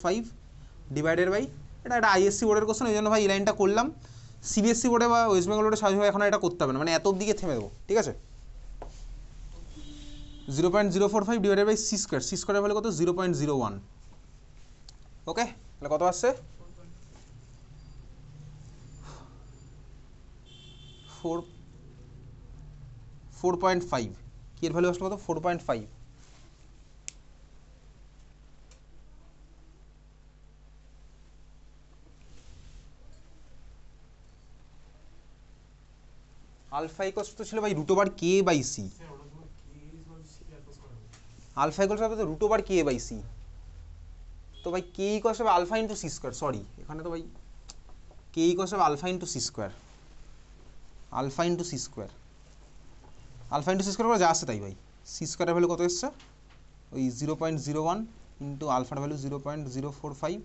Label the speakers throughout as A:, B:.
A: Five divided by এটা একটা ISC বোর্ডের কোশ্চেন, ওই জন্য ভাই এই লাইনটা করলাম। সিবিএসসি বোর্ডে বা ওয়েস্ট বেঙ্গল বোর্ডে স্বাভাবিকভাবে এখন এটা করতে হবে না, মানে এত দিকে থেমে দেবো, ঠিক আছে। 0.045 divided by C square, C স্কোয়ারের ভ্যালু কত 0.01, ওকে। তাহলে কত আসছে 4.5, কি এর ভ্যালু আসলো কত 4.5। আলফা ইকস তো ছিল ভাই root over K by C, alpha ইকস হবে তো root over K by C, তো ভাই কে ইকস হবে alpha into C square, sorry এখানে তো ভাই কে ইকস হবে alpha into C square, alpha into C square, alpha into C square করে যা আসছে তাই ভাই। সি স্কোয়ারের ভ্যালু কত এসছে ওই 0.01 ইন্টু আলফার ভ্যালু 0.045,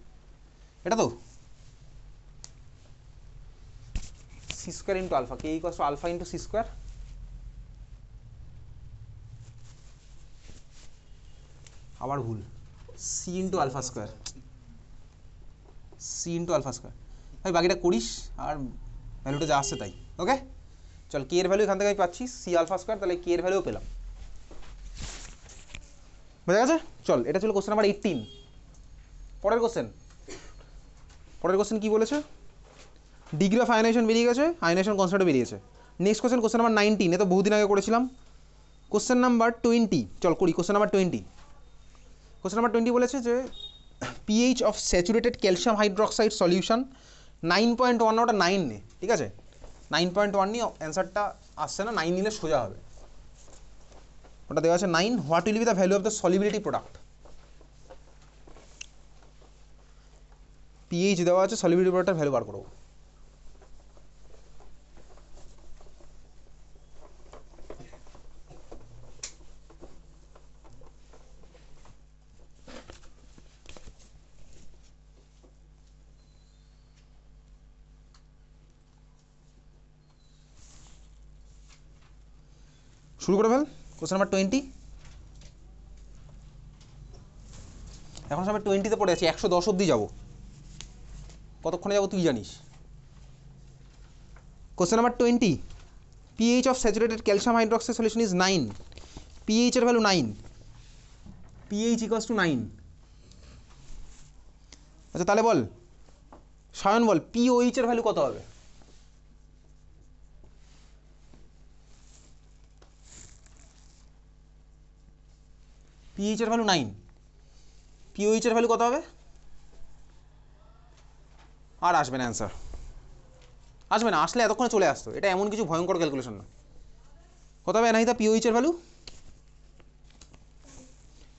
A: এটা তো C square into alpha, K ইকস to alpha into C square, আবার ভুল, C into alpha square, C into alpha square, ভাই বাকিটা করিস আর ভ্যালুটা যা আসছে তাই, ওকে। চল কে এর ভ্যালু এখান থেকে আমি পাচ্ছি সি আলফা স্কোয়ার, তাহলে কে এর ভ্যালুও পেলাম, বোঝা গেছে। চল এটা ছিল কোশ্চেন নাম্বার 18। পরের কোশ্চেন কি বলেছে, ডিগ্রি অফ আয়নাইজেশন বেরিয়ে গেছে, আয়নাইজেশন কনস্ট্যান্ট বেরিয়েছে। নেক্সট কোশ্চেন নাম্বার 19, এ তো বহুদিন আগে করেছিলাম। কোশ্চেন নাম্বার 20, চল করি কোশ্চেন নাম্বার 20। কোশ্চেন নাম্বার 20 বলেছে যে pH of saturated calcium hydroxide solution 9.1, ওটা 9 নে, ঠিক আছে 9.1 নিয়ে অ্যান্সারটা আসছে না, 9 নিলে সোজা হবে, ওটা দেওয়া আছে 9। What will be the value of the solubility product, pH দেওয়া আছে, সলিবিলিটি প্রোডাক্টের ভ্যালু বার করবো। শুরু করে ফেল কোশ্চেন নাম্বার 20। এখন সবাই 20-তে পড়ে আছি, 110 অব্দি যাবো, কতক্ষণে যাবো তুই জানিস। Question number 20, pH of saturated calcium hydroxide solution is 9, pH এর ভ্যালু 9, পিএইচ ইকুয়ালস টু 9। আচ্ছা তাহলে বল সায়ন বল পিওইচ এর ভ্যালু কত হবে, পিএইচ এর ভ্যালু 9, পিওইচ এর ভ্যালু কত হবে, আর আসবে না অ্যান্সার, আসবে না, আসলে এতক্ষণে চলে আসতো, এটা এমন কিছু ভয়ঙ্কর ক্যালকুলেশন না। কত হবে এনাহিতা পিওইচ এর ভ্যালু,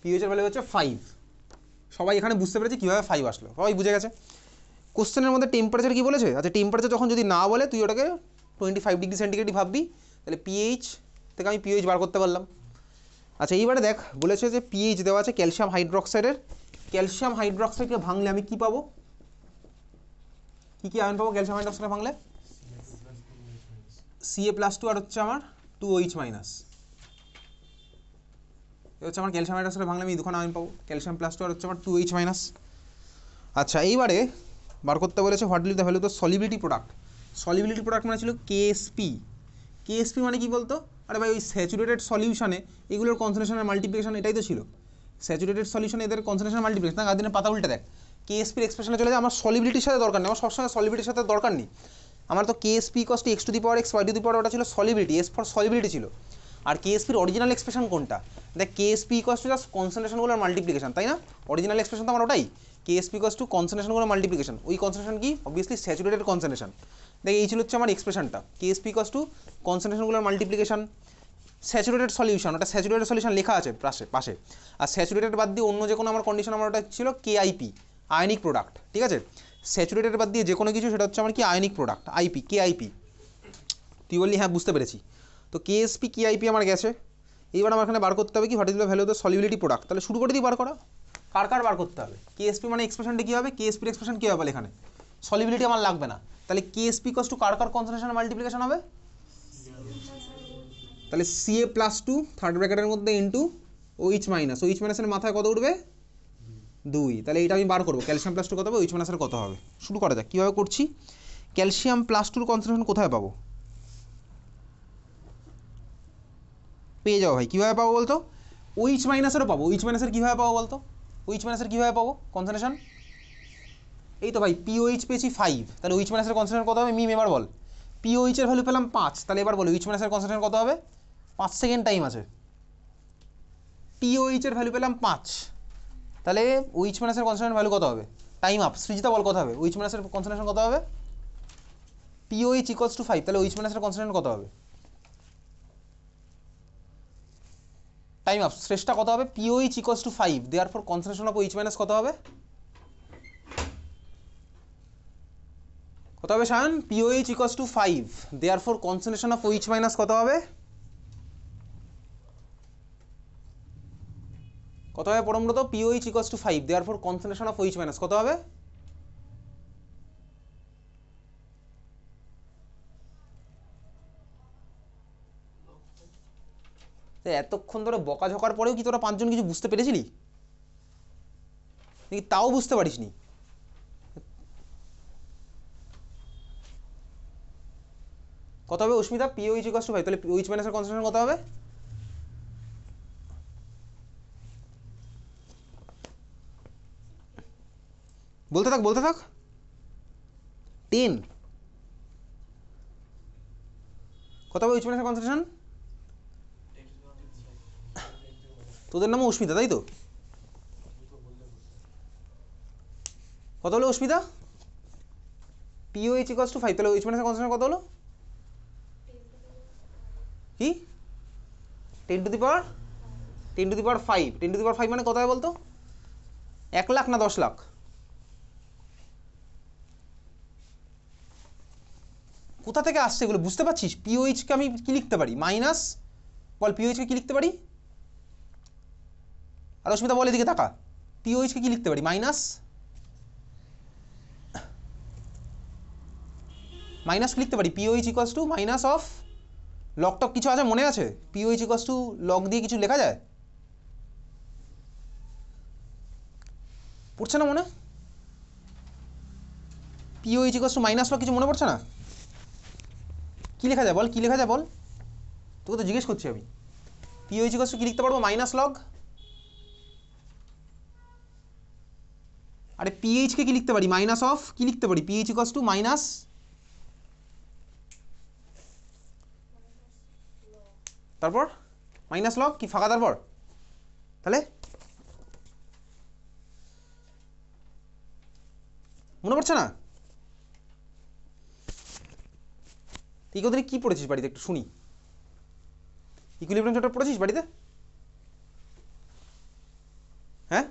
A: পিওইচ এর ভ্যালু হচ্ছে 5। সবাই এখানে বুঝতে পেরেছে কীভাবে 5 আসলো, সবাই বুঝে গেছে। কোশ্চেনের মধ্যে টেম্পারেচার কি বলেছে, আচ্ছা টেম্পারেচার যখন যদি না বলে তুই ওটাকে 25 ডিগ্রি সেন্টিগ্রেডই ভাববি, তাহলে পিএইচ থেকে আমি পিএইচ বার করতে পারলাম। আচ্ছা এইবারে দেখ বলেছে যে পিএইচ দেওয়া আছে ক্যালসিয়াম হাইড্রোক্সাইডের, ক্যালসিয়াম হাইড্রোক্সাইডকে ভাঙলে আমি কি পাবো, কি আয়ন পাবো ক্যালসিয়াম হাইড্রোক্সাইড ভাঙলে, Ca+2 আর হচ্ছে আমার 2OH মাইনাস, এ হচ্ছে আমার ক্যালসিয়াম হাইড্রোক্সাইড ভাঙলে আমি দুখানা আয়ন পাবো, ক্যালসিয়াম+2 আর হচ্ছে আমার 2OH মাইনাস। আচ্ছা এইবারে বার করতে বলেছে what will the value of the solubility product, solubility product মানে ছিল কেএসপি, কেএসপি মানে কি বলতো, আরে ভাই ওই স্যাচুরেটেড সলিউশনে এগুলোর কনসেন্ট্রেশনের মাল্টিপ্লিকেশন এটাই তো ছিল, স্যাচুরেটেড সলিউশনে এদের কনসেন্ট্রেশন মাল্টিপ্লিকেশন, তার দিনের পাতা উল্টে দেখ কেএসপির এক্সপ্রেশনে চলে যায়, আমার সলিবিলিটির সাথে দরকার নেই, আমার সবসময় সলিবিলিটির সাথে দরকার নেই, আমার তো KSP cost x to the power x y to the power, ওটা ছিল সলিবিলিটি, এস ফর সলিবিলিটি ছিল। আর কেএসপির অরিজিনাল এক্সপ্রেশন কোনটা, দেখ কেএসপি কস্ট টু জাস্ট কনসেন্ট্রেশনগুলোর মাল্টিপ্লিকেশন, তাই না, অরিজিনাল এক্সপ্রেশন তো আমার ওটাই, কেএসপি কস্ট টু কনসেন্ট্রেশনগুলোর মাল্টিপ্লিকেশন, ওই কনসেন্ট্রেশন কি অবভিয়াসলি স্যাচুরেটেড কনসেন্ট্রেশন, দেখ এই ছিল হচ্ছে আমার এক্সপ্রেশনটা, কেএসপি কস্ট টু কনসেন্ট্রেশনগুলোর মাল্টিপ্লিকেশন, স্যাচুরেটেড সলিউশন, ওটা স্যাচুরেটেড সলিউশন লেখা আছে পাশে, আর স্যাচুরেটেড বাদ দিয়ে অন্য যে কোনো আমার কন্ডিশন আমার ওটা ছিল কেআইপি, আয়নিক প্রোডাক্ট, ঠিক আছে, স্যাচুরেটেড বাদ দিয়ে যে কোনো কিছু সেটা হচ্ছে আমার কি আয়নিক প্রোডাক্ট, আইপি কেআইপি, তুই বললি হ্যাঁ বুঝতে পেরেছি, তো কেএসপি কেআইপি আমার গেছে। এইবার আমার এখানে বার করতে হবে কি what is the value of the solubility product, তাহলে শুরু করে দিই বার করা, কার বার করতে হবে, কেএসপি মানে এক্সপ্রেশনটা কী হবে, কেএসপির এক্সপ্রেশন কী হবে এখানে, সলিবিলিটি আমার লাগবে না, তাহলে কেএসপি কস টু কার কনসেন্ট্রেশন মাল্টিপ্লিকেশন হবে, তাহলে Ca+2 থার্ড ব্র্যাকেটের মধ্যে ইন্টু OH মাইনাস, OH মাইনাসের মাথায় কত উঠবে 2, তাহলে এইটা আমি বার করবো ক্যালসিয়াম প্লাস 2 কত হবে, OH মাইনাসের কত হবে। শুরু করা যাক কীভাবে করছি। ক্যালসিয়াম প্লাস 2 কনসেন্ট্রেশন কোথায় পাবো, পেয়ে যাবো ভাই, কীভাবে পাবো বলতো, OH মাইনাসেরও পাবো। OH মাইনাসের কীভাবে পাবো বলতো, OH মাইনাসের কীভাবে পাবো কনসেন্ট্রেশন, এই তো ভাই POH পেয়েছি 5, তাহলে OH মাইনাসের কনসেন্ট্রেশন কত হবে মিম, এবার বল। POH এর ভ্যালু পেলাম 5, তাহলে এবার বলো OH মাইনাসের কনসেন্ট্রেশন কত হবে, 5 সেকেন্ড টাইম আছে। POH এর ভ্যালু পেলাম 5, তাহলে OH মাইনাসের কনসেন্ট্রেশন ভ্যালু কত হবে, টাইম আপ। সৃজিতা বল কত হবে, OH মাইনাসের কনসেন্ট্রেশন কত হবে, POH ইকুয়ালস টু 5, তাহলে OH মাইনাসের কনসেন্ট্রেশন কত হবে, টাইম আপ। শ্রেষ্ঠটা কত হবে, POH equals two 5, therefore concentration of OH minus কত হবে, কত হবে Sayan, POH equals two 5, therefore concentration of OH minus কত হবে, কত হবে Parambrata, POH equals two 5, therefore concentration of OH minus কত হবে, এতক্ষণ ধরে বকাঝকার পরেও কি তোরা 5 জন কিছু বুঝতে পেরেছিলি নাকি, তাও বুঝতে পারিসনি। কত হবে অস্মিতা, POH ইকুয়ালস টু 5, তাহলে OH মাইনাসের কনসেন্ট্রেশন কত হবে, বলতে থাক বলতে থাক, 10, কত হবে OH মাইনাসের কনসেন্ট্রেশন, তোদের নামও অস্মিতা তাই তো, কত হলো অস্মিতা, POH ইকুয়ালস টু 5, তাহলে OH মাইনাসের কনসেন্ট্রেশন কত হলো, কি 10 two the power 5, 10 two the পাওয়ার 5 মানে কত হয় বলতো, 1 লাখ না 10 লাখ, কোথা থেকে আসছে এগুলো বুঝতে পারছিস। POH কে আমি কি লিখতে পারি, মাইনাস, বল POH কে কি লিখতে পারি, আর অস্মিতা বল এদিকে তাকা, POH কে কি লিখতে পারি, মাইনাস, মাইনাস লিখতে পারি, POH equals to minus of log টক কিছু আছে মনে আছে, POH ইকুয়ালস টু লগ দিয়ে কিছু লেখা যায়, পড়ছে না মনে, POH equals to minus log কিছু মনে পড়ছে না, কি লেখা যায় বল, কি লেখা যায় বল, তোকে তো জিজ্ঞেস করছি আমি, POH ইকুয়ালস টু কি লিখতে পারবো, মাইনাস লগ, আরে PH কে কি লিখতে পারি, মাইনাস অফ কি লিখতে পারি, PH ইকুয়ালস টু মাইনাস, তারপর মাইনাস লগ কি ফাঁকা, তারপর তাহলে মনে পড়ছে না, তুই কতদিন কি পড়েছিস বাড়িতে একটু শুনি, ইকুইলিব্রিয়াম চ্যাপ্টার পড়েছিস বাড়িতে, হ্যাঁ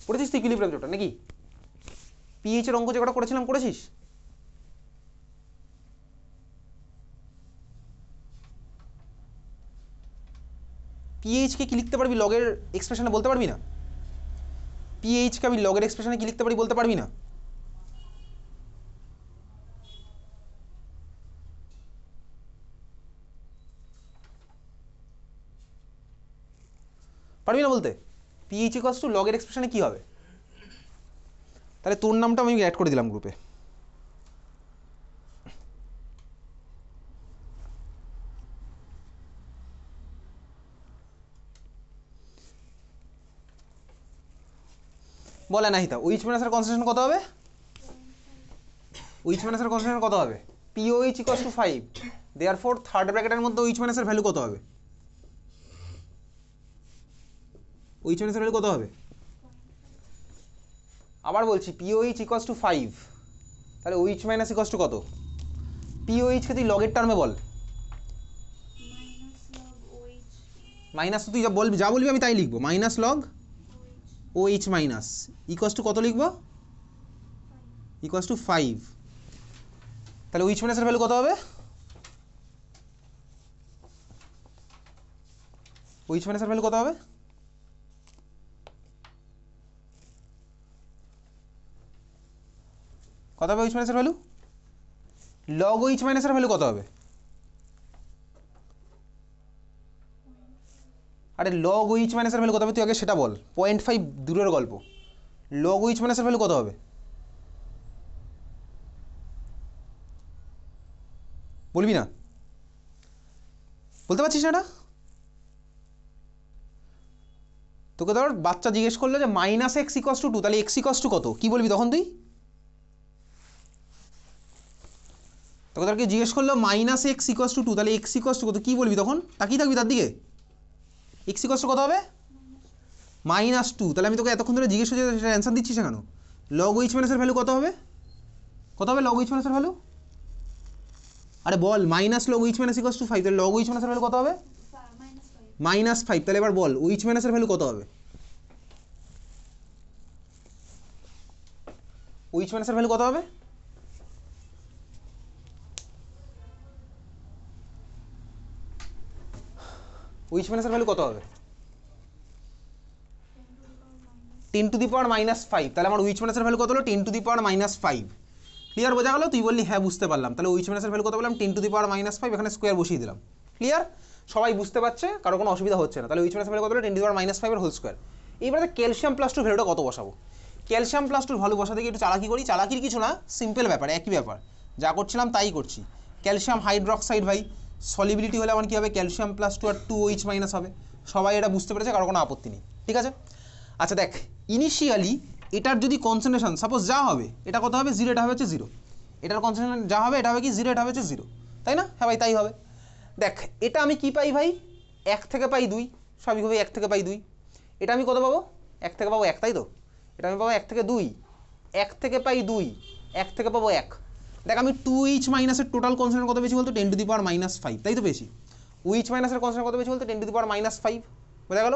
A: পড়েছিস তুই ইকুইলিব্রিয়াম চ্যাপ্টার নাকি, PH এর অঙ্ক যে কটা করেছিলাম করেছিস, PH কে কি লিখতে পারবি লগের এক্সপ্রেশনে বলতে পারবি না, PH কে আমি লগের এক্সপ্রেশনে কি লিখতে পারি বলতে পারবি না, পারবি না বলতে, PH ইকুয়ালস টু লগের এক্সপ্রেশনে কি হবে, তাহলে তোর নামটা আমি অ্যাড করে দিলাম গ্রুপে, বলে নাহিতা OH মাইনাসের কনসেন্ট্রেশন কত হবে, OH মাইনাসের কনসেন্ট্রেশন কত হবে, POH equals two 5, therefore third ব্র্যাকেটের মধ্যে OH মাইনাসের ভ্যালু কত হবে, OH মাইনাসের ভ্যালু কত হবে, আবার বলছি POH ইকুয়ালস টু 5, তাহলে OH মাইনাস ইকুয়ালস টু কত, POH কে তুই লগের টার্মে বল, মাইনাস তুই যা বলবি আমি তাই লিখবো, minus log OH minus equals to কত লিখবো, ইকুয়ালস টু 5, তাহলে OH মাইনাসের ভ্যালু কত হবে, OH মাইনাসের ভ্যালু কত হবে, কত হবে OH মাইনাসের ভ্যালু, লগ OH মাইনাসের ভ্যালু কত হবে, আরে লগ ওইচ মাইনাসের ভ্যালু কত হবে তুই আগে সেটা বল। 0.5 দূরের গল্প, লগ ওইচ মাইনাসের ভ্যালু কত হবে বলবি না? বলতে পারছিস না এটা? তোকে ধর বাচ্চা জিজ্ঞেস করলো যে মাইনাস এক্স ইকস টু 2, তাহলে এক্স ইকস টু কত, কি বলবি তখন তুই? তোকে ধর কি জিজ্ঞেস করলো মাইনাস এক্স ইকস টু 2, তাহলে এক্স ইকস টু কত, কি বলবি তখন? তাকিয়ে থাকবি তার দিকে। এক্স ইকস টু কত হবে? -2। তাহলে আমি তোকে এতক্ষণ ধরে জিজ্ঞেস করছি সেটা অ্যান্সার দিচ্ছিস কেন? লগ এইচ মাইনাসের ভ্যালু কত হবে? কত হবে লগ এইচ মাইনাসের ভ্যালু? আরে বল, minus log H minus x to 5, তাহলে লগ এইচ মাইনাসের ভ্যালু কত হবে? -5। তাহলে এবার বল এইচ মাইনাসের ভ্যালু কত হবে? এইচ মাইনাসের ভ্যালু কত হবে? এইচ মাইনাসের ভ্যালু কত হবে? 10 টু দি পাওয়ার -5। তাহলে আমার এইচ মাইনাসের ভ্যালু কত হলো? 10 টু দি পাওয়ার -5। ক্লিয়ার, বোঝা গেল? তুই বললি হ্যাঁ বুঝতে পারলাম। তাহলে এইচ মাইনাসের ভ্যালু কত বললাম? 10 টু দি পাওয়ার -5, এখানে স্কোয়ার বসিয়ে দিলাম। ক্লিয়ার, সবাই বুঝতে পারছে, কারো কোনো অসুবিধা হচ্ছে না। তাহলে এইচ মাইনাসের ভ্যালু কত হলো? 10 টু দি পাওয়ার -5 এর হোল স্কোয়ার। এইবারে ক্যালসিয়াম প্লাস 2 ভ্যালুটা কত বসাবো? ক্যালসিয়াম প্লাস 2 ভ্যালু বসাতে গিয়ে একটু চালাকি করি। চালাকির কিছু না, সিম্পল ব্যাপার, একই ব্যাপার, যা করছিলাম তাই করছি। ক্যালসিয়াম হাইড্রক্সাইড ভাই, সলিবিলিটি হলে আমার কী হবে? ক্যালসিয়াম প্লাস 2 আর 2OH মাইনাস হবে। সবাই এটা বুঝতে পেরেছে, কারো কোনো আপত্তি নেই, ঠিক আছে? আচ্ছা দেখ, ইনিশিয়ালি এটার যদি কনসেন্ট্রেশন সাপোজ যা হবে, এটা কত হবে? 0, এটা হবে হচ্ছে 0। এটার কনসেন্ট্রেশন যা হবে এটা হবে কি? 0, এটা হবে হচ্ছে 0, তাই না? হ্যাঁ ভাই তাই হবে। দেখ এটা আমি কি পাই ভাই? 1 থেকে পাই 2, স্বাভাবিকভাবে 1 থেকে পাই 2। এটা আমি কত পাবো? 1 থেকে পাবো 1, তাই তো? এটা আমি পাবো 1 থেকে 2, 1 থেকে পাই 2, 1 থেকে পাবো 1। দেখ আমি 2H মাইনাসের টোটাল কনসেন্ট্রেশন কত পেয়েছি বলতো? 10 টু দি পাওয়ার -5, তাই তো পেয়েছি। OH মাইনাসের কনসেন্ট্রেশন কত পেয়েছি বলতো? 10 টু দি পাওয়ার -5, বোঝা গেল?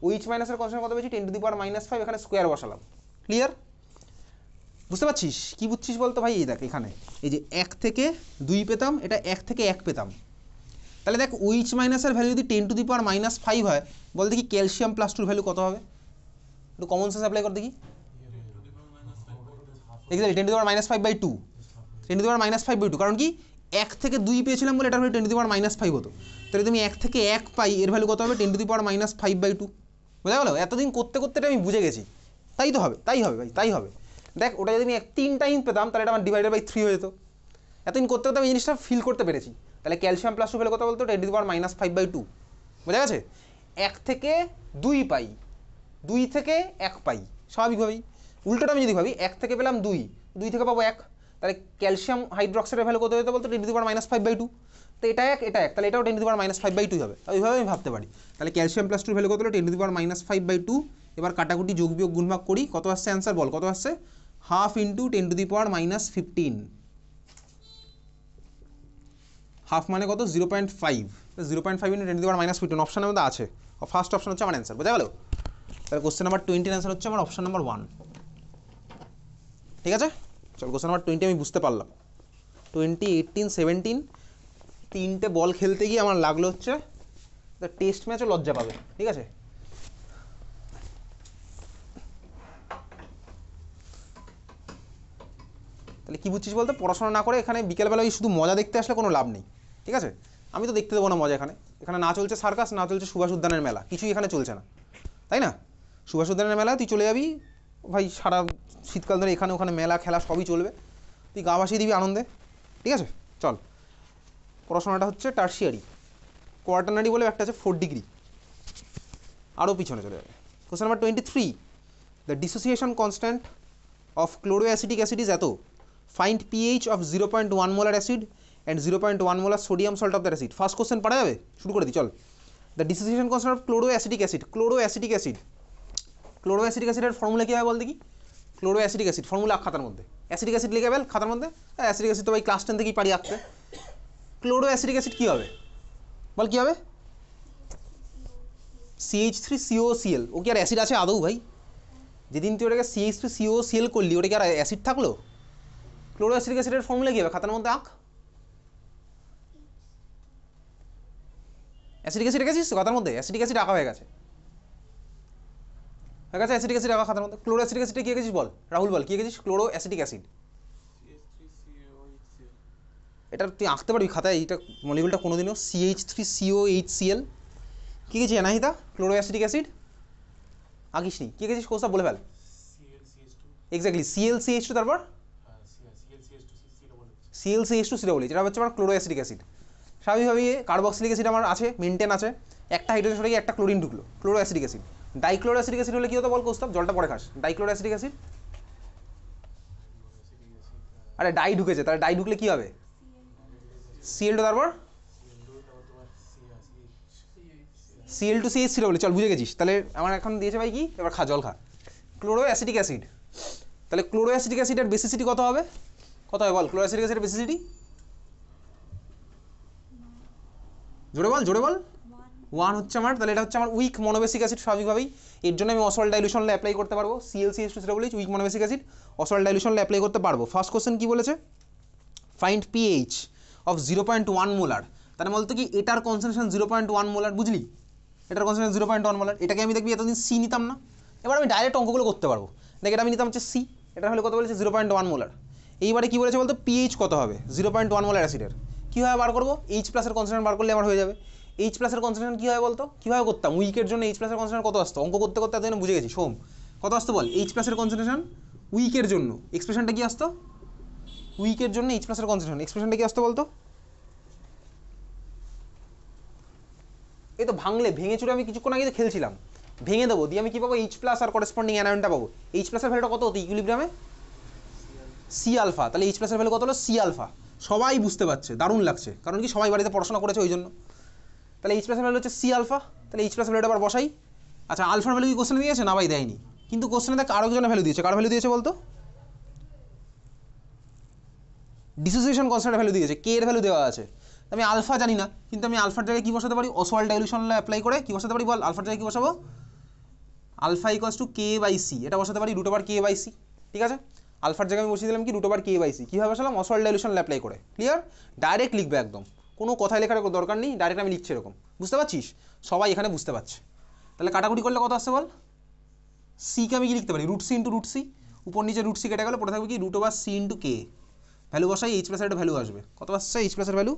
A: OH মাইনাসের কনসেন্ট্রেশন কত পেয়েছি? 10 টু দি পাওয়ার -5, এখানে স্কোয়ার বসালাম। ক্লিয়ার, বুঝতে পারছিস? কি বুঝছিস বলতো ভাই? এই দেখ এখানে এই যে 1 থেকে 2 পেতাম, এটা 1 থেকে 1 পেতাম। তাহলে দেখ OH মাইনাসের ভ্যালু যদি 10 টু দি পাওয়ার -5 হয়, বল দেখি ক্যালসিয়াম প্লাস 2 ভ্যালু কত হবে? একটু কমন সেন্স অ্যাপ্লাই কর দেখি। দেখি 10 two the power -5/2, 10 two the পাওয়ার -5/2, কারণ কি 1 থেকে 2 পেয়েছিলাম বলে এটার ভ্যালু 10 টু দি পাওয়ার -5 হতো। তাহলে তুমি 1 থেকে 1 পাই, এর ভ্যালু কত হবে? 10 টু দি পাওয়ার -5/2, বোঝা গেল? এতদিন করতে করতে আমি বুঝে গেছি, তাই তো হবে, তাই হবে ভাই, তাই হবে। দেখ ওটা যদি আমি 3 টাইম পেতাম তাহলে এটা আমার ডিভাইডেড বাই 3 হয়ে যেত। এতদিন করতে করতে আমি জিনিসটা ফিল করতে পেরেছি। তাহলে ক্যালসিয়াম প্লাস 2 ভ্যালু কত বলতো? 10 টু দি পাওয়ার -5/2, বোঝা গেছে? 1 থেকে 2 পাই, 2 থেকে 1 পাই, স্বাভাবিকভাবেই। উল্টোটা আমি যদি ভাবি, 1 থেকে পেলাম 2, 2 থেকে পাবো 1, তাহলে ক্যালসিয়াম হাইড্রক্সাইডের ভ্যালু কত হতে বলতো? 10 টু দি পাওয়ার -5/2। তো এটা 1, এটা 1, তাহলে এটাও 10 টু দি পাওয়ার -5/2 হবে। ওইভাবে আমি ভাবতে পারি। তাহলে ক্যালসিয়াম প্লাস 2 ভ্যালু কত হলো? 10 টু দি পাওয়ার -5/2। এবার কাটাকুটি যোগ বিয়োগ গুণভাগ করি, কত আসছে অ্যান্সার বল? কত আসছে? Half into 10 two the power -15। Half মানে কত? 0.5। 0.5 ইন্টু 10 টু দি পাওয়ার -15 অপশানের মধ্যে আছে। ফার্স্ট অপশন হচ্ছে আমার অ্যান্সার, বোঝা গেল? তাহলে কোশ্চেন নাম্বার 20 অ্যান্সার হচ্ছে আমার অপশন নাম্বার 1, ঠিক আছে? চল কোশ্চেন নাম্বার 20 আমি বুঝতে পারলাম। 20, 18, 17 তিনটে বল খেলতে গিয়ে আমার লাগলো হচ্ছে টেস্ট ম্যাচও লজ্জা পাবে, ঠিক আছে? তাহলে কি বুঝছিস বলতে? পড়াশোনা না করে এখানে বিকেলবেলা ওই শুধু মজা দেখতে আসলে কোনো লাভ নেই, ঠিক আছে? আমি তো দেখতে দেবো না মজা। এখানে এখানে না চলছে সার্কাস, না চলছে সুভাষ উদ্যানের মেলা, কিছুই এখানে চলছে না, তাই না? সুভাষ উদ্যানের মেলা তুই চলে যাবি ভাই, সারা শীতকাল ধরে এখানে ওখানে মেলা খেলা সবই চলবে, তুই গা ভাসিয়ে দিবি আনন্দে, ঠিক আছে? চল, পড়াশোনাটা হচ্ছে টার্সিয়ারি। কোয়াটারনারি বলে একটা আছে 4 ডিগ্রি, আরও পিছনে চলে যাবে। Question number 23, the dissociation constant of chloroacetic acid is এত, find pH of 0.1 molar acid and 0.1 molar sodium salt of the acid. First question পারা যাবে, শুরু করে দিই চল। The dissociation constant of chloroacetic acid, chloroacetic acid, chloroacetic অ্যাসিডের formula কী হয় বল দেখি? ক্লোরোঅ্যাসিটিক অ্যাসিড ফর্মুলা খাতার মধ্যে, অ্যাসিটিক অ্যাসিড লিখে ফেল খাতার মধ্যে। অ্যাসিটিক অ্যাসিড তো ভাই ক্লাস 10 থেকেই পারি আঁকতে। ক্লোরোঅ্যাসিটিক অ্যাসিড কী হবে বল? কী হবে? CH3COCl। ও কি আর অ্যাসিড আছে আদৌ ভাই? যেদিন তুই ওটাকে CH3COCl করলি, ওটা কি আর অ্যাসিড থাকলো? ক্লোরোঅ্যাসিটিক অ্যাসিডের ফর্মুলা কী হবে খাতার মধ্যে আঁক। অ্যাসিটিক অ্যাসিড রেখেছিস খাতার মধ্যে? অ্যাসিটিক অ্যাসিড আঁকা হয়ে গেছে, অ্যাসিটিক অ্যাসিড আঁকা খাতার মধ্যে। ক্লোরোঅ্যাসিটিক অ্যাসিডে কী রেখেছিস বল? রাহুল বল, কী রেখেছিস? ক্লোরোঅ্যাসিটিক অ্যাসিড। এটা তুই আঁকতে পারবি খাতায়? এইটা মলিকুলটা কোনোদিনও CH3COHCl কী গেছি অ্যানাহিতা ক্লোরো অ্যাসিটিক অ্যাসিড আঁকিস নি কী গেছিস কোসা বলে ফেল এক্স্যাক্টলি ClCH2 তারপর ClCH2 COOH এটা হচ্ছে আমার ক্লোরো অ্যাসিটিক অ্যাসিড স্বাভাবিকভাবেই কার্বক্সিলিক অ্যাসিড আমার আছে মেনটেন আছে একটা হাইড্রোজেন সরে গিয়ে একটা ক্লোরিন ঢুকলো chloro acetic acid dichloro acetic acid হলে কী হতো বল কৌস্তব জলটা পরে খাস ডাইক্লোরো অ্যাসিটিক অ্যাসিড আরে ডাই ঢুকেছে তাহলে ডাই ঢুকলে কী হবে Cl2 তারপর Cl2CH3 বলে চল বুঝে গেছিস তাহলে আমার এখন দিয়েছে ভাই কি এবার খা জল খা ক্লোরো অ্যাসিটিক অ্যাসিড তাহলে ক্লোরো অ্যাসিটিক অ্যাসিডের বেসিসিটি কত হবে বল ক্লোরো অ্যাসিটিক অ্যাসিডের বেসিসিটি জোরে বল 1 হচ্ছে আমার তাহলে এটা হচ্ছে আমার উইক মনোবেসিক অ্যাসিড স্বাভাবিকভাবেই এর জন্য আমি অসল্ট ডাইলুশন অ্যাপ্লাই করতে পারবো ClCH2 বলেছি উইক মনোবেসিক অ্যাসিড অসল্ট ডাইলুশন অ্যাপ্লাই করতে পারবো ফার্স্ট কোশ্চেন কি বলেছে ফাইন্ড pH অফ 0.1 মোলার তার বলতো কি এটার কনসেন্ট্রেশন 0.1 মোলার বুঝলি এটার কনসেন্ট্রেশন 0.1 মোলার এটাকে আমি দেখবি এতদিন সি নিতাম না এবার আমি ডাইরেক্ট অঙ্কগুলো করতে পারবো দেখ এটা আমি নিতাম হচ্ছে সি এটা হলে কত বলেছে 0.1 মোলার এইবারে কি বলেছে বলতো pH কত হবে 0.1 মোলার অ্যাসিডের কীভাবে বার করবো H প্লাসের কনসেন্ট্রেশন বার করলে আমার হয়ে যাবে H প্লাসের কনসেন্ট্রেশন কী হয় বলতো কীভাবে করতাম উইকের জন্য H প্লাসের কনসেন্ট্রেশন কত আসতো অঙ্ক করতে করতে এতদিন বুঝে গেছি সোম কত আসতো বল H প্লাসের কনসেন্ট্রেশন উইকের জন্য এক্সপ্রেশনটা কি আসতো উইকের জন্য H প্লাসের কনসেন্ট্রেশন এক্সপ্রেশনটা কি আসতো বলতো এই তো ভাঙলে ভেঙে চুরে আমি কিছুক্ষণ আগে খেলছিলাম ভেঙে দেবো দিয়ে আমি কী পাবো H প্লাস আর করেসপন্ডিং অ্যানায়নটা পাবো H প্লাসের ভ্যালুটা কত হতো ইকুইলিব্রিয়ামে সি আলফা তাহলে H প্লাসের ভ্যালু কত হলো সি আলফা সবাই বুঝতে পারছে দারুণ লাগছে কারণ কি সবাই বাড়িতে পড়াশোনা করেছে ওই জন্য তাহলে H প্লাসের ভ্যালু হচ্ছে সি আলফা তাহলে H প্লাসের ভ্যালুটা আবার বসাই আচ্ছা আলফার ভ্যালু কি কোশ্চেনে দিয়েছে না ভাই দেয়নি কিন্তু কোশ্চেনে দেখ আরও একজনের ভ্যালু দিয়েছে কার ভ্যালু দিয়েছে বলতো ডিসোসিয়েশন কনস্ট্যান্টের ভ্যালু দিয়েছে কে এর ভ্যালু দেওয়া আছে আমি আলফা জানি না কিন্তু আমি আলফার জায়গায় কী বসাতে পারি অসওয়াল্ড ডাইলুশন অ্যাপ্লাই করে কী বসাতে পারি বল আলফার জায়গায় কী বসাবো আলফা ইকুয়ালস টু K/C এটা বসাতে পারি √K/C ঠিক আছে আলফার জায়গায় আমি বসিয়ে দিলাম কি √K/C কীভাবে বসালাম অসওয়াল্ড ডাইলুশন অ্যাপ্লাই করে ক্লিয়ার ডাইরেক্ট লিখবে একদম কোনো কথায় লেখার দরকার নেই ডাইরেক্ট আমি লিখছি এরকম বুঝতে পারছিস সবাই এখানে বুঝতে পারছে তাহলে কাটাকুটি করলে কত আসছে বল সিকে আমি কি লিখতে পারি √C × √C উপর নিচে √C কেটে গেলে পড়ে থাকবে কি √C × K ভ্যালু বসাই H প্লাসের একটা ভ্যালু আসবে কত আসছে H প্লাসের ভ্যালু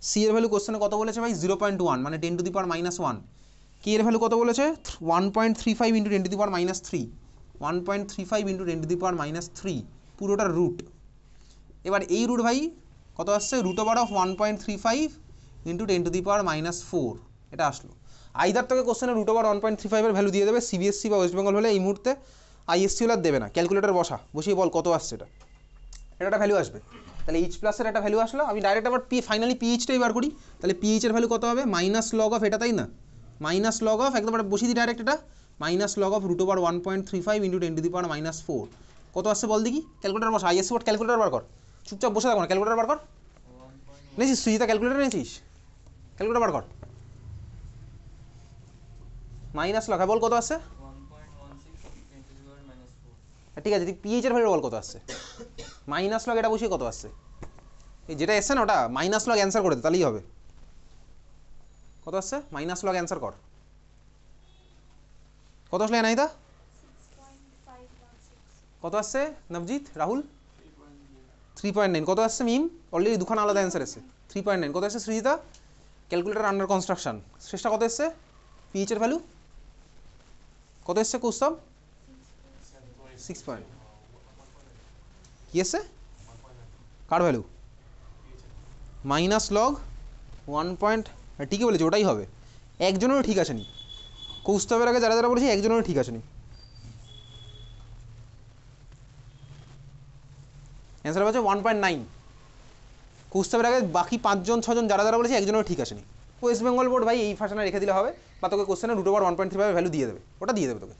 A: সি এর ভ্যালু কোশ্চেনে কত বলেছে ভাই 0.1 মানে 10⁻⁻1 কে এর ভ্যালু কত বলেছে 1.35 × 10⁻³ 1.35 × 10⁻³ পুরোটা রুট এবার এই রুট ভাই কত আসছে √1.35 × 10⁻⁴ এটা আসলো আইদার তোকে কোশ্চেনে √1.35 এর ভ্যালু দিয়ে দেবে সিবিএসসি বা ওয়েস্ট বেঙ্গল হলে এই মুহূর্তে আইএসসি হলে দেবে না ক্যালকুলেটর বসিয়ে বল কত আসছে এটা একটা ভ্যালু আসবে তাহলে H প্লাসের একটা ভ্যালু আসলো আমি ডাইরেক্ট আবার ফাইনালি পিএইচটাই বার করি তাহলে পিএইচ এর ভ্যালু কত হবে -log অফ এটা তাই না -log অফ একদম বসিয়ে দিই ডাইরেক্ট এটা -log অফ √1.35 × 10⁻⁴ কত আসছে বল দেখি ক্যালকুলেটর বসা আইএসসি বোর্ড ক্যালকুলেটর বার কর চুপচাপ বসে থাকো না ক্যালকুলেটর বার কর নিয়েছিস সুজিতা ক্যালকুলেটর নিয়েছিস ক্যালকুলেটর বার কর -log হ্যাঁ বল কত আসছে ঠিক আছে পিএইচ এর ভ্যালু বল কত আসছে -log এটা বসিয়ে কত আসছে এই যেটা এসছে না ওটা -log অ্যান্সার করে দে তাহলেই হবে কত আসছে -log অ্যান্সার কর কত আসলে নাইদা কত আসছে নবজিৎ রাহুল 3.9 কত আসছে মিম অলরেডি দুখানা আলাদা অ্যান্সার এসছে 3.9 কত আসছে সৃজিতা ক্যালকুলেটর আন্ডার কনস্ট্রাকশন শেষটা কত এসছে পিএইচ এর ভ্যালু কত এসছে কৌস্তব 6 পয়েন্ট কি এসছে কার ভ্যালু -log 1. ঠিকই বলেছি ওটাই হবে একজনেরও ঠিক আছে নি কৌস্তবের আগে যারা যারা বলেছি একজনেরও ঠিক আছে নি অ্যান্সার হচ্ছে 1.9 কৌস্তবের আগে বাকি 5-6জন যারা যারা বলেছে একজনেরও ঠিক আছে নি ওয়েস্ট বেঙ্গল বোর্ড ভাই এই ভাষণে রেখে দিলে হবে বা তোকে কোশ্চেনে √1.35 ভ্যালু দিয়ে দেবে ওটা দিয়ে দেবে তোকে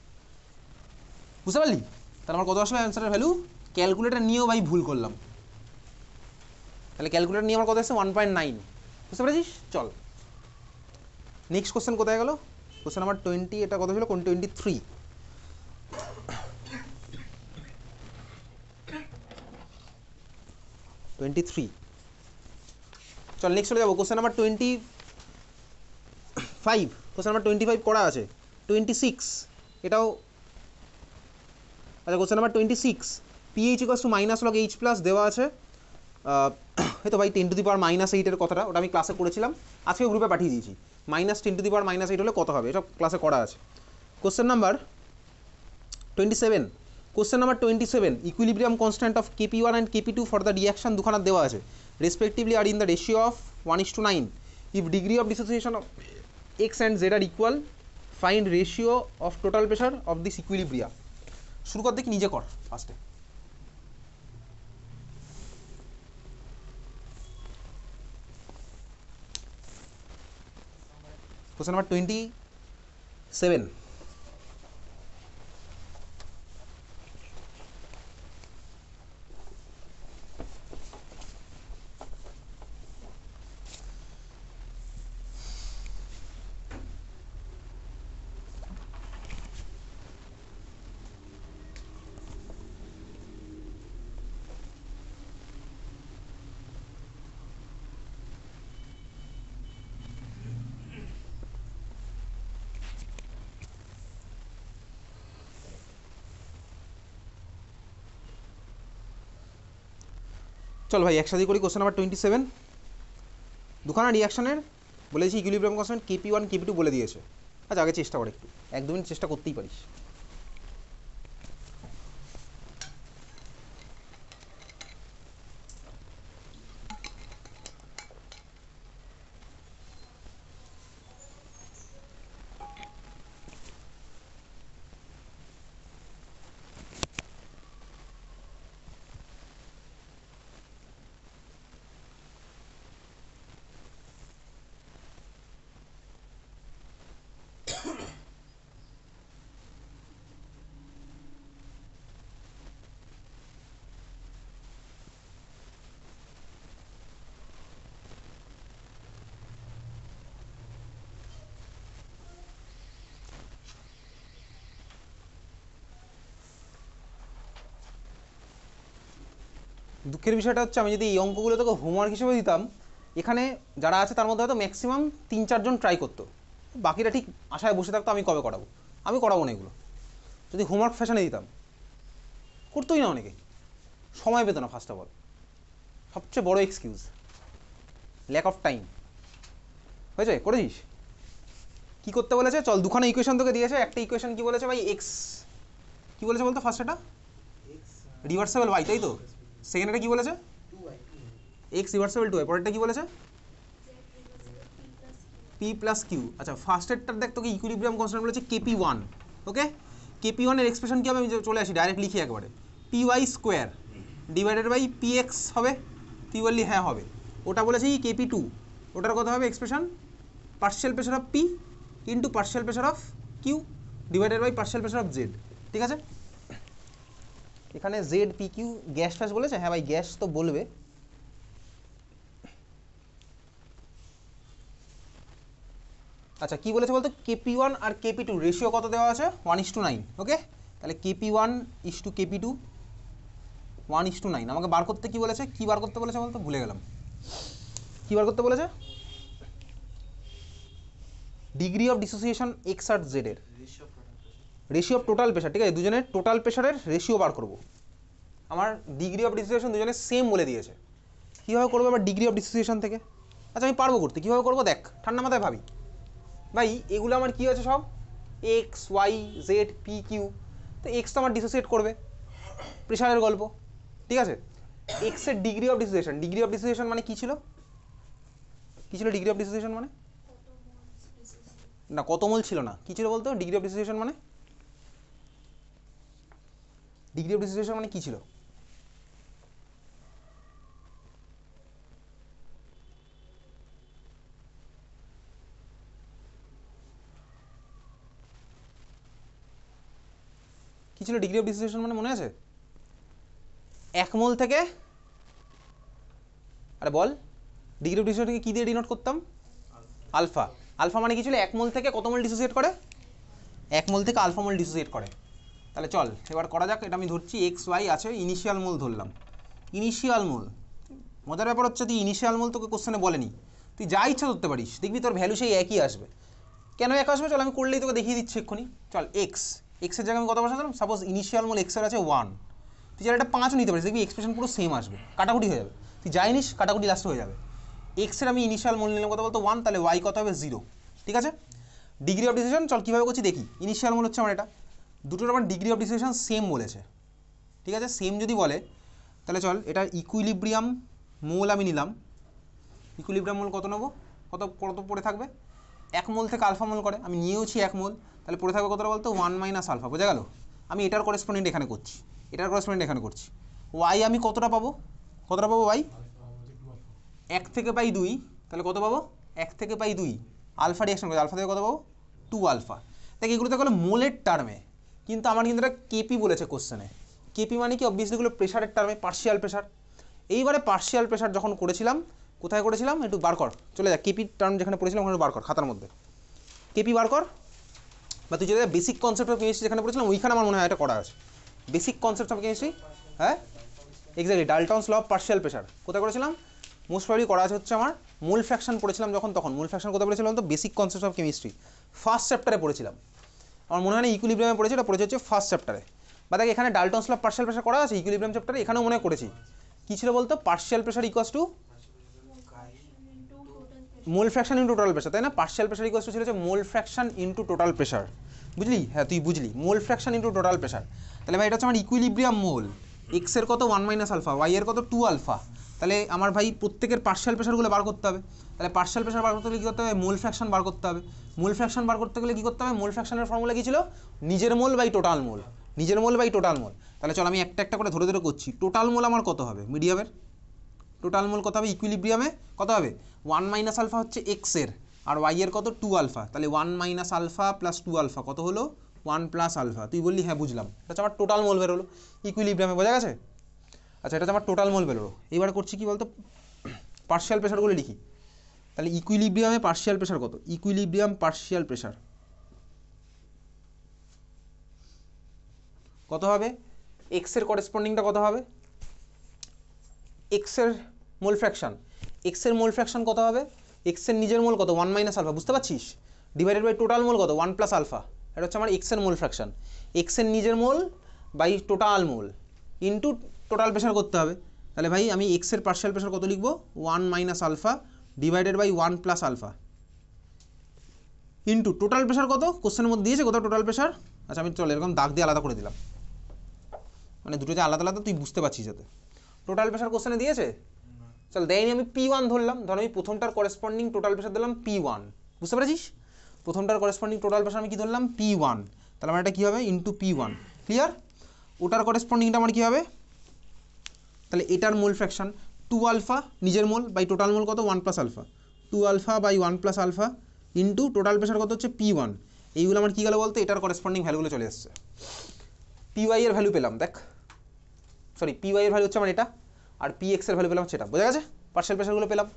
A: বুঝতে পারলি তাহলে আমার কত আসলে অ্যান্সারের ভ্যালু ক্যালকুলেটর নিয়েও ভাই ভুল করলাম তাহলে ক্যালকুলেটর নিয়ে আমার কত আসছে 1.9 বুঝতে পেরেছিস চল নেক্সট কোশ্চেন কোথায় গেল কোশ্চেন নাম্বার 20 এটা কত ছিল কোন 23 চল নেক্সট চলে যাবো কোশ্চেন নাম্বার 25 কোশ্চেন নাম্বার 25 করা আছে 26 এটাও আচ্ছা question number 26 pH = -log H plus দেওয়া আছে হয়তো ভাই 10⁻⁸ এর কথাটা ওটা আমি ক্লাসে করেছিলাম আজকে গ্রুপে পাঠিয়ে দিয়েছি -10⁻⁸ হলে কত হবে, এটা ক্লাসে করা আছে। Question number 27, question number 27, equilibrium constant of KP1 and KP2 for the reaction দুখানা দেওয়া আছে, respectively are in the ratio of 1:9, if degree of dissociation of X and Z are equal, find ratio of total pressure of this equilibria. শুরু কর দেখি, নিজে কর ফার্স্টে। Question number 27, চল ভাই একসাথে করি। কোশ্চেন নাম্বার 27, দুখানা রিয়াকশনের বলেছি ইকুইলিব্রিয়াম কনস্ট্যান্ট KP1 KP2 বলে দিয়েছে। আচ্ছা আগে চেষ্টা কর, একটু 1-2 মিনিট চেষ্টা করতেই পারিস। দুঃখের বিষয়টা হচ্ছে, আমি যদি এই অঙ্কগুলো তোকে হোমওয়ার্ক হিসেবে দিতাম, এখানে যারা আছে তার মধ্যে হয়তো ম্যাক্সিমাম 3-4 জন ট্রাই করতো, বাকিরা ঠিক আশায় বসে থাকতো আমি কবে করাবো। আমি করাবো না এগুলো, যদি হোমওয়ার্ক ফ্যাশনে দিতাম করতোই না অনেকে, সময় পেতো না। ফার্স্ট অফ অল সবচেয়ে বড় এক্সকিউজ ল্যাক অফ টাইম। হয়েছে, করেছিস? কী করতে বলেছে? চল দুখানা ইকুয়েশন তোকে দিয়েছে। একটা ইকুয়েশন কী বলেছে ভাই, এক্স কী বলেছে বলতো? ফার্স্ট এটা রিভার্সেবল ওয়াই, তাই তো? সেকেন্ডটা কী বলেছে? X reversible 2y। পরেরটা কী বলেছে? p+q। আচ্ছা ফার্স্টেরটার দেখ, তোকে ইকুইলিব্রিয়াম কনস্ট্যান্ট বলেছে KP1। ওকে, KP1 এর এক্সপ্রেশন কী হবে? আমি চলে আসি, ডাইরেক্ট লিখি একবারে, py² ডিভাইডেড বাই px হবে। তুই বললি হ্যাঁ হবে। ওটা বলেছে কি KP2, ওটার কথা হবে expression partial pressure of P into partial pressure of Q divided by partial pressure of Z। ঠিক আছে, এখানে ZPQ গ্যাস ফ্যাস বলেছে। হ্যাঁ ভাই গ্যাস তো বলবে। আচ্ছা কী বলেছে বলতো? KP1 আর KP2 রেশিও কত দেওয়া আছে? 1:9। ওকে, তাহলে KP1 = KP2 1:9। আমাকে বার করতে কী বলেছে? কী বার করতে বলেছে বলতো? ভুলে গেলাম। কী বার করতে বলেছে? ডিগ্রি অফ ডিসোসিয়েশন X আর Z এর রেশিও অফ টোটাল প্রেশার। ঠিক আছে, দুজনের টোটাল প্রেশারের রেশিও বার করবো। আমার ডিগ্রি অফ ডিসোসিয়েশন দুজনের সেম বলে দিয়েছে। কীভাবে করবো আবার ডিগ্রি অফ ডিসোসিয়েশন থেকে? আচ্ছা আমি পারবো করতে, কীভাবে করবো দেখ, ঠান্ডা মাথায় ভাবি। ভাই এগুলো আমার কী আছে সব? X Y Z P Q। তো এক্স তো আমার ডিসোসিয়েট করবে, প্রেশারের গল্প। ঠিক আছে, এক্সের degree of dissociation, degree of dissociation মানে কী ছিল? কী ছিল ডিগ্রি অফ ডিসোসিয়েশন মানে? না কত মোল ছিল না, কী ছিল বলতো ডিগ্রি অফ ডিসোসিয়েশন মানে? ডিগ্রি অফ ডিসোসিয়েশন মানে কী ছিল? কী ছিল ডিগ্রি অফ ডিসোসিয়েশন মানে, মনে আছে? 1 মোল থেকে, আরে বল, ডিগ্রি অফ ডিসোসিয়েশনকে কী দিয়ে ডিনোট করতাম? আলফা। আলফা মানে কী ছিল? 1 মোল থেকে কত মোল ডিসোসিয়েট করে? 1 মোল থেকে আলফা মোল ডিসোসিয়েট করে। তাহলে চল এবার করা যাক। এটা আমি ধরছি এক্স ওয়াই আছে, ইনিশিয়াল মোল ধরলাম। ইনিশিয়াল মোল, মজার ব্যাপার হচ্ছে তুই ইনিশিয়াল মোল তোকে কোশ্চেনে বলেনি, তুই যা ইচ্ছা ধরতে পারিস, দেখবি তোর ভ্যালু সেই একই আসবে। কেন এক আসবে? চল আমি করলেই তোকে দেখিয়ে দিচ্ছি এক্ষুনি। চল এক্সের জায়গায় আমি কত বসালাম? সাপোজ ইনিশিয়াল মোল এক্সের আছে 1, তুই যারা এটা 5ও নিতে পারিস, দেখবি এক্সপ্রেশন পুরো সেম আসবে, কাটাকুটি হয়ে যাবে। তুই যাই নিস কাটাকুটি লাস্ট হয়ে যাবে। এক্সের আমি ইনিশিয়াল মোল নিলাম কত বলতো? 1, তাহলে ওয়াই কত হবে? 0। ঠিক আছে। ডিগ্রি অফ ডিসোসিয়েশন চল কীভাবে করছি দেখি। ইনিশিয়াল মোল হচ্ছে আমার এটা, দুটোর আমার ডিগ্রি অফ ডিসোসিয়েশন সেম বলেছে, ঠিক আছে। সেম যদি বলে তাহলে চল এটার ইকুইলিব্রিয়াম মোল আমি নিলাম। ইকুইলিব্রিয়াম মোল কত নেবো, কত কত পড়ে থাকবে, 1 মোল থেকে আলফা মোল করে, আমি নিয়েওছি 1 মোল, তাহলে পড়ে থাকবে কতটা বলতো 1 মাইনাস আলফা, বোঝা গেল। আমি এটার করেসপন্ডেন্ট এখানে করছি, এটার করেসপন্ডেন্ট এখানে করছি। ওয়াই আমি কতটা পাবো, কতটা পাবো ওয়াই, 1 থেকে পাই 2, তাহলে কত পাবো 1 থেকে পাই 2, আলফা রিয়াকশন করে আলফা থেকে কত পাবো 2 আলফা। দেখ এগুলো দেখো মোলের টার্মে, কিন্তু আমার কিন্তু এটা কেপি বলেছে কোশ্চেনে। কেপি মানে কি, অবভিয়াসলি এগুলো প্রেশারের টার্মে, পার্শিয়াল প্রেশার। এইবারে পার্শিয়াল প্রেশার যখন করেছিলাম, কোথায় করেছিলাম একটু বার কর, চলে যা কেপি টার্ম যেখানে পড়েছিলাম ওখানে বার কর খাতার মধ্যে, কেপি বার কর। বা তুই যদি বেসিক কনসেপ্ট অফ কেমিস্ট্রি যেখানে পড়েছিলাম ওইখানে আমার মনে হয় এটা করা আছে, বেসিক কনসেপ্ট অফ কেমিস্ট্রি, হ্যাঁ exactly, Dalton's law of partial pressure কোথায় করেছিলাম, মোস্ট প্রবাবলি করা আছে হচ্ছে আমার মোল ফ্র্যাকশন পড়েছিলাম যখন, তখন মোল ফ্র্যাকশন কোথায় পড়েছিলাম তো basic concept of chemistry first চ্যাপ্টারে পড়েছিলাম, আমার মনে হয় না ইকুইলিব্রিয়ামে পড়েছে, এটা পড়েছে হচ্ছে ফার্স্ট চ্যাপ্টারে। বা দেখ এখানে ডাল্টনস ল অফ পার্শিয়াল প্রেশার করা আছে ইকুইলিব্রিয়াম চ্যাপ্টারে, এখানেও মনে করেছি কী ছিল বলতো, partial pressure equals to mole fraction into total pressure, তাই না। পার্শিয়াল প্রেশার ইকুয়ালস টু ছিল হচ্ছে mole fraction into total pressure, বুঝলি, হ্যাঁ তুই বুঝলি, mole fraction into total pressure. তাহলে ভাই এটা হচ্ছে আমার ইকুইলিব্রিয়াম মোল, এক্স এর কত 1 মাইনাস আলফা, ওয়াই এর কত 2 আলফা। তাহলে আমার ভাই প্রত্যেকের পার্শিয়াল প্রেশারগুলো বার করতে হবে, তাহলে পার্শিয়াল প্রেশার বার করতে গেলে কী করতে হবে, মোল ফ্র্যাকশন বার করতে হবে। মোল ফ্র্যাকশন বার করতে গেলে কী করতে হবে, মোল ফ্র্যাকশনের ফর্মুলা কী ছিল, নিজের মোল বাই টোটাল মোল, নিজের মোল বাই টোটাল মোল। তাহলে চল আমি একটা একটা করে ধরে ধরে করছি। টোটাল মোল আমার কত হবে মিডিয়ামের, টোটাল মোল কত হবে ইকুইলিব্রিয়ামে কত হবে, 1 মাইনাস আলফা হচ্ছে এক্স এর, আর ওয়াই এর কত 2 আলফা, তাহলে 1 মাইনাস আলফা প্লাস 2 আলফা কত হলো 1 প্লাস আলফা। তুই বললি হ্যাঁ বুঝলাম, এটা হচ্ছে আমার টোটাল মোল বেরোলো ইকুইলিব্রিয়ামে, বোঝা গেছে। আচ্ছা এটা হচ্ছে আমার টোটাল মোল বেরোলো। এবার করছি কি বলতো, পার্শিয়াল প্রেশারগুলো লিখি। তাহলে ইকুইলিব্রিয়ামে পার্শিয়াল প্রেশার কত, ইকুইলিব্রিয়াম পার্শিয়াল প্রেশার কত হবে, এক্স এর করেসপন্ডিংটা কত হবে, এক্স এর মোল ফ্র্যাকশন, এক্স এর মোল ফ্র্যাকশন কত হবে, এক্স এর নিজের মোল কত 1 মাইনাস আলফা, বুঝতে পারছিস, ডিভাইডেড বাই টোটাল মোল কত 1 প্লাস আলফা। এটা হচ্ছে আমার এক্স এর মোল ফ্র্যাকশন, এক্স এর নিজের mole by total mole into total pressure করতে হবে। তাহলে ভাই আমি এক্স এর পার্শিয়াল প্রেশার কত লিখবো 1 minus alpha divided by 1 plus alpha into total pressure কত, কোশ্চেনের মধ্যে দিয়েছে কোথাও টোটাল প্রেশার। আচ্ছা আমি চল এরকম দাগ দিয়ে আলাদা করে দিলাম, মানে দুটো যে আলাদা আলাদা তুই বুঝতে পারছিস যাতে। টোটাল প্রেশার কোশ্চেনে দিয়েছে, চল দেয়নি, আমি P1 ধরলাম, ধর আমি প্রথমটার করেসপন্ডিং টোটাল প্রেশার দিলাম P1, বুঝতে পারছিস, প্রথমটার করেসপন্ডিং টোটাল প্রেশার আমি কী ধরলাম P1, তাহলে আমার এটা কী হবে ইন্টু P1, ক্লিয়ার। ওটার করেসপন্ডিংটা আমার কী হবে, তাহলে এটার মোল ফ্র্যাকশন 2 আলফা নিজের মোল বাই টোটাল মোল কত 1 plus alpha, 2 alpha by 1 plus alpha into total pressure কত হচ্ছে P1। এইগুলো আমার কী গেল বলতে, এটার করেসপন্ডিং ভ্যালুগুলো চলে এসছে। PY এর ভ্যালু পেলাম, দেখ সরি PY এর ভ্যালু হচ্ছে আমার এটা, আর PX এর ভ্যালু পেলাম সেটা, বোঝা গেছে, পার্শিয়াল প্রেশারগুলো পেলাম,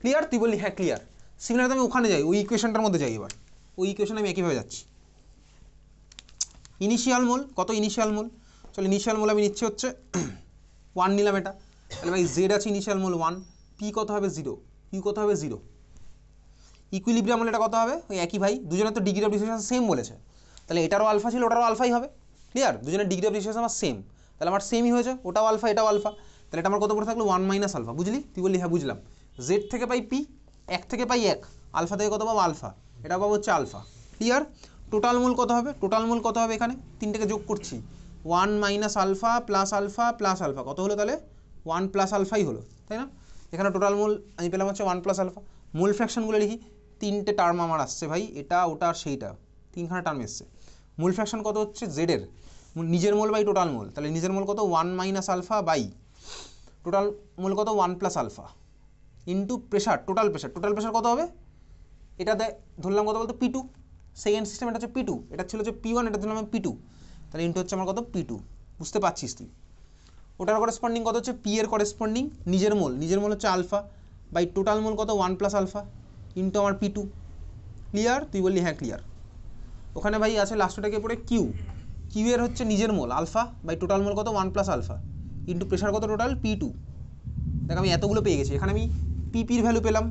A: ক্লিয়ার। তুই বললি হ্যাঁ ক্লিয়ার, সিমিলার আমি ওখানে যাই, ওই ইকুয়েশনটার মধ্যে যাই, এবার ওই ইকুয়েশনে আমি একইভাবে যাচ্ছি। ইনিশিয়াল মোল কত, ইনিশিয়াল মোল চল ইনিশিয়াল মোল আমি নিচ্ছি হচ্ছে 1 নিলাম এটা, তাহলে ভাই জেড আছে ইনিশিয়াল মোল 1, পি কত হবে 0, কিউ কত হবে 0, ইকুইলিব্রিয়াম মোল এটা কত হবে ওই একই ভাই, দুজনের তো ডিগ্রি অফ ডিসোসিয়েশন সেম বলেছে, তাহলে এটারও আলফা ছিল ওটারও আলফাই হবে, ক্লিয়ার, দুজনের ডিগ্রি অফ ডিসোসিয়েশন আমার সেম, তাহলে আমার সেমই হয়েছে, ওটাও আলফা এটাও আলফা, তাহলে এটা আমার কত পড়ে থাকলো 1 মাইনাস আলফা, বুঝলি, তুই বললি হ্যাঁ বুঝলাম। জেড থেকে পাই পি, 1 থেকে পাই 1, আলফা থেকে কত পাবো আলফা, এটা পাবো হচ্ছে আলফা, ক্লিয়ার। টোটাল মোল কত হবে, টোটাল মোল কত হবে, এখানে তিনটাকে যোগ করছি 1 মাইনাস আলফা প্লাস আলফা কত হলো, তাহলে 1 প্লাস আলফাই হলো, তাই না। এখানে টোটাল মোল আমি পেলাম হচ্ছে 1 প্লাস আলফা। মোল ফ্র্যাকশনগুলো লিখি, তিনটে টার্ম আমার আসছে ভাই, এটা ওটা আর সেইটা, তিনখানা টার্ম এসছে। মোল ফ্র্যাকশন কত হচ্ছে জেডের নিজের মোল বাই টোটাল মোল, তাহলে নিজের মোল কত 1 minus alpha by total mole কত 1 plus alpha into pressure, total pressure কত হবে, এটা ধরলাম কত বলতো P2, সেকেন্ড সিস্টেম এটা হচ্ছে P2, এটা ছিল হচ্ছে P1, এটা ধরলাম P2, তাহলে ইন্টু হচ্ছে আমার কত P2, বুঝতে পারছিস তুই। ওটার করেসপন্ডিং কত হচ্ছে পি এর করেসপন্ডিং নিজের মোল হচ্ছে আলফা বাই টোটাল মোল কত 1 প্লাস আলফা ইন্টু আমার P2, ক্লিয়ার, তুই বললি হ্যাঁ ক্লিয়ার। ওখানে ভাই আছে লাস্টটাকে পড়ে কিউ এর হচ্ছে নিজের মোল আলফা বাই টোটাল মোল কত 1 প্লাস আলফা ইন্টু প্রেশার কত টোটাল P2। দেখ আমি এতগুলো পেয়ে গেছি, এখানে আমি পিপির ভ্যালু পেলাম,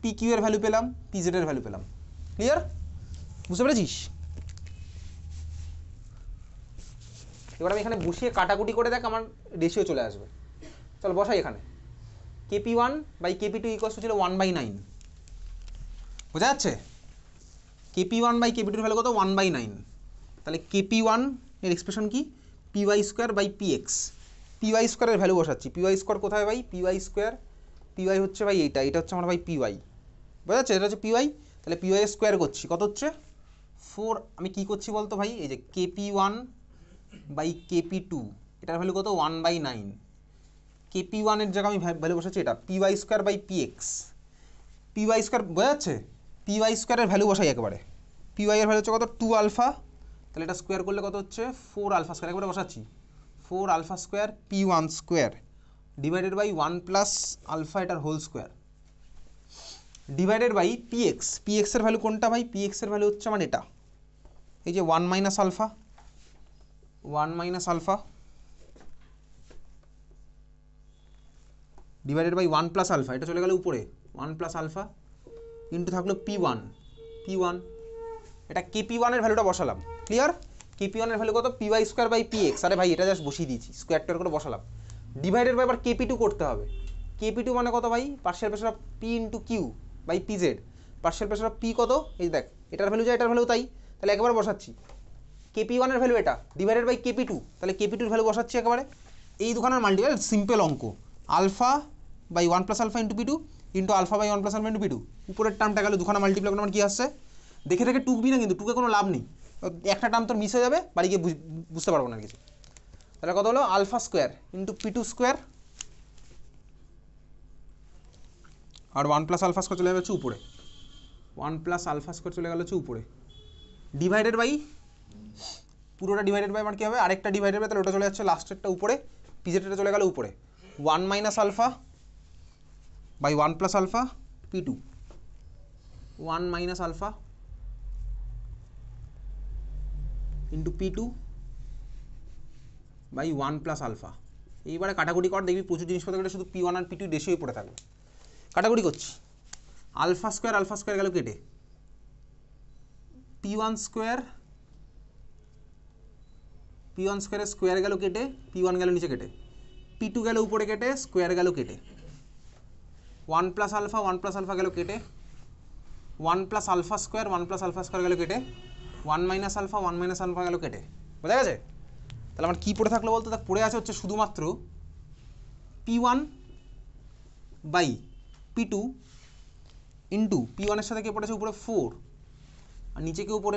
A: PQ এর ভ্যালু পেলাম, PZ এর ভ্যালু পেলাম, ক্লিয়ার, বুঝতে পেরেছিস। এবার আমি এখানে বসিয়ে কাটাকুটি করে দেখ আমার রেশিও চলে আসবে, চল বসাই এখানে KP1 বাই KP2 ইকুয়ালস ছিল 1/9, বোঝা যাচ্ছে। কেপি ওয়ান বাই কেপি টুর ভ্যালু কত 1/9, তাহলে কেপি ওয়ান এর এক্সপ্রেশন কি P Y square by P x, P Y স্কোয়ারের ভ্যালু বসাচ্ছি, পি ওয়াই স্কোয়ার কোথায় ভাই P Y square, P Y হচ্ছে ভাই এটা হচ্ছে আমার ভাই পি ওয়াই, বোঝা যাচ্ছে, এটা হচ্ছে পি ওয়াই, তাহলে পি ওয়াই স্কোয়ার করছি কত হচ্ছে 4, আমি কী করছি বলতো ভাই এই যে KP one by KP two এটার ভ্যালু কত 1/9, কেপি ওয়ানের জায়গায় আমি ভ্যালু বসাচ্ছি এটা P Y square by P x, P Y square বোঝা যাচ্ছে, পি ওয়াই স্কোয়ারের ভ্যালু বসাই একেবারে, পি ওয়াই এর ভ্যালু হচ্ছে কত 2 আলফা, তাহলে এটা স্কোয়ার করলে কত হচ্ছে 4 আলফা স্কোয়ার, একবারে বসাচ্ছি 4 alpha square P one square divided by 1 plus alpha এটার whole square divided by P x, P এক্সের ভ্যালু কোনটা ভাই, পি এক্সের ভ্যালু হচ্ছে আমার এটা এই যে 1 minus alpha, 1 minus alpha divided by 1 plus alpha, এটা চলে গেল উপরে 1 প্লাস আলফা ইন্টু থাকলো পি ওয়ান, পি ওয়ান এটা কেপি ওয়ানের ভ্যালুটা বসালাম, ক্লিয়ার, কেপি ওয়ানের ভ্যালু কত P Y square by P X, আরে ভাই এটা জাস্ট বসিয়ে দিয়েছি স্কোয়ার টোয়ার করে বসালাম, ডিভাইডেড বাই আবার কেপি টু করতে হবে, কেপি টু মানে কত ভাই partial pressure of P into Q by P Z, partial pressure of P কত এই দেখ এটার ভ্যালু যায় এটার ভ্যালু তাই, তাহলে একবার বসাচ্ছি কেপি ওয়ানের ভ্যালু এটা ডিভাইডেড বাই কেপি টু, তাহলে কেপি টুর ভ্যালু বসাচ্ছি একেবারে, এই দুখানের মাল্টিপ্লাই সিম্পল অঙ্ক, alpha by 1 plus alpha into P two into alpha by 1 plus alpha into P two, উপরের টার্মটা গেল দুখানা মাল্টিপ্লাই করলে আমার কী আসছে, দেখে দেখে টুকবি না কিন্তু, টুকে কোনো লাভ নেই, একটা টার্ম তোর মিস হয়ে যাবে, বাড়ি গিয়ে বুঝতে পারবো না কিছু, তাহলে কত হলো alpha square into P two square আর 1 প্লাস আলফা স্কোয়ার চলে যাবে হচ্ছে উপরে, 1 প্লাস আলফা স্কোয়ার চলে গেল হচ্ছে উপরে ডিভাইডেড বাই, পুরোটা ডিভাইডেড বাই আমার কী হবে আরেকটা ডিভাইডেড বাই, তাহলে ওটা চলে যাচ্ছে লাস্টেরটা উপরে, পিজেটটা চলে গেল উপরে 1 minus alpha by 1 plus alpha P two, 1 minus alpha into P two by 1 plus alpha, এইবারে কাটাকুটি কর দেখবি প্রচুর জিনিসপত্র শুধু পি ওয়ান আর পি টু বেশি হয়ে পড়ে থাকবে, কাটাকুটি করছি আলফা স্কোয়ার গেল কেটে, পি ওয়ান স্কোয়ারের স্কোয়ার গেল কেটে, পি ওয়ান গেল নিচে কেটে, পি টু গেল উপরে কেটে, স্কোয়ার গেল কেটে, 1 প্লাস আলফা গেল কেটে, 1 প্লাস আলফা স্কোয়ার গেল কেটে, 1 মাইনাস আলফা গেল কেটে, বোঝা গেছে, তাহলে আমার কী পড়ে থাকলো বলতো, দেখ পড়ে আছে হচ্ছে শুধুমাত্র P one by P two into P ওয়ানের সাথে কে পড়েছে উপরে 4 আর নিচে কেউ পড়ে